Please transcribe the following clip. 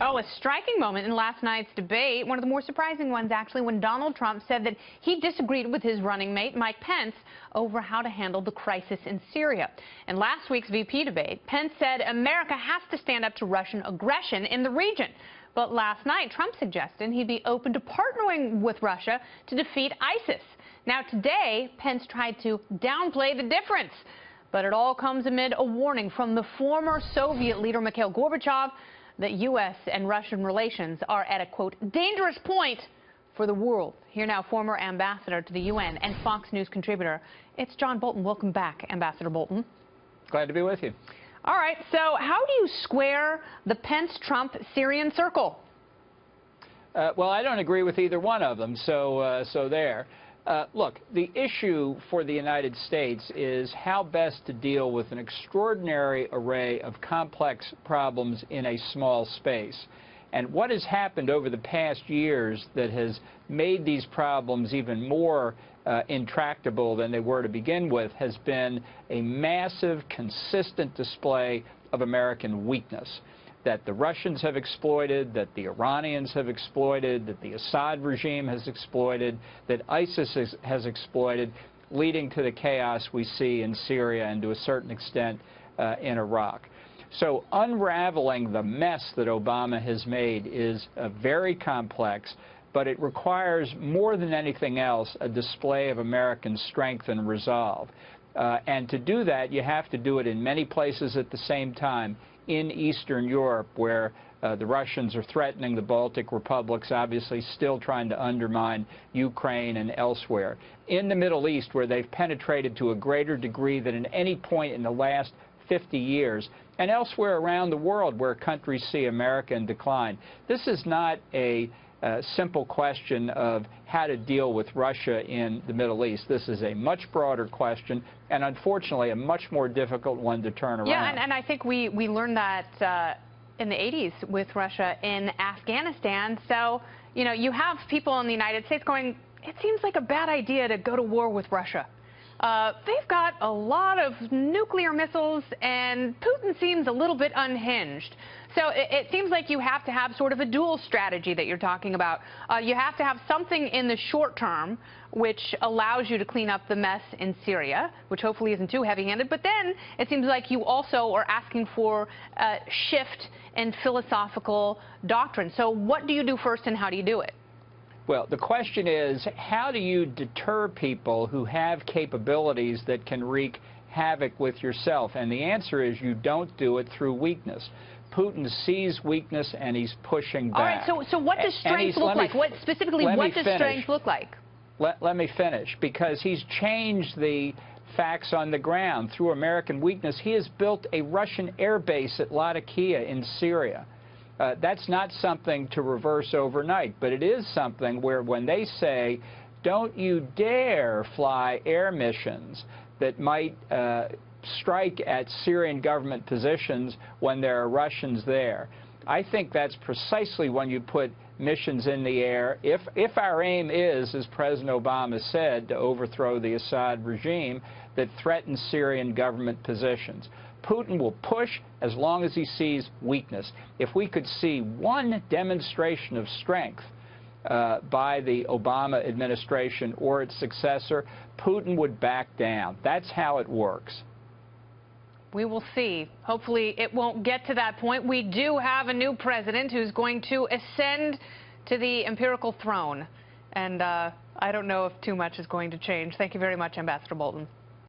Oh, a striking moment in last night's debate, one of the more surprising ones actually, when Donald Trump said that he disagreed with his running mate, Mike Pence, over how to handle the crisis in Syria. In last week's VP debate, Pence said America has to stand up to Russian aggression in the region. But last night, Trump suggested he'd be open to partnering with Russia to defeat ISIS. Now today, Pence tried to downplay the difference. But it all comes amid a warning from the former Soviet leader Mikhail Gorbachev that U.S. and Russian relations are at a, quote, dangerous point for the world. Here now, former ambassador to the UN and Fox News contributor. It's John Bolton. Welcome back, Ambassador Bolton. Glad to be with you. All right, so how do you square the Pence-Trump Syrian circle? Well, I don't agree with either one of them, so there. Look, the issue for the United States is how best to deal with an extraordinary array of complex problems in a small space. And what has happened over the past years that has made these problems even more intractable than they were to begin with has been a massive, consistent display of American weakness that the Russians have exploited, that the Iranians have exploited, that the Assad regime has exploited, that ISIS has exploited, leading to the chaos we see in Syria and to a certain extent in Iraq. So unraveling the mess that Obama has made is very complex, but it requires more than anything else a display of American strength and resolve. And to do that, you have to do it in many places at the same time. In Eastern Europe, where the Russians are threatening the Baltic republics, obviously still trying to undermine Ukraine and elsewhere. In the Middle East, where they've penetrated to a greater degree than at any point in the last 50 years, and elsewhere around the world where countries see America in decline. This is not a simple question of how to deal with Russia in the Middle East. This is a much broader question, and unfortunately a much more difficult one to turn around. Yeah, and I think we learned that in the 80s with Russia in Afghanistan. So, you know, you have people in the United States going, it seems like a bad idea to go to war with Russia. They've got a lot of nuclear missiles, and Putin seems a little bit unhinged. So it seems like you have to have sort of a dual strategy that you're talking about. You have to have something in the short term which allows you to clean up the mess in Syria, which hopefully isn't too heavy-handed. But then it seems like you also are asking for a shift in philosophical doctrine. So what do you do first, and how do you do it? Well, the question is, how do you deter people who have capabilities that can wreak havoc with yourself? And the answer is you don't do it through weakness. Putin sees weakness and he's pushing back. All right, so what does strength look like? What specifically, what does strength look like? Let me finish, because he's changed the facts on the ground. Through American weakness, he has built a Russian air base at Latakia in Syria. That's not something to reverse overnight, but it is something where when they say, don't you dare fly air missions that might strike at Syrian government positions when there are Russians there. I think that's precisely when you put missions in the air. If our aim is, as President Obama said, to overthrow the Assad regime that threatens Syrian government positions. Putin will push as long as he sees weakness. If we could see one demonstration of strength by the Obama administration or its successor, Putin would back down. That's how it works. We will see. Hopefully it won't get to that point. We do have a new president who's going to ascend to the imperial throne. And I don't know if too much is going to change. Thank you very much, Ambassador Bolton.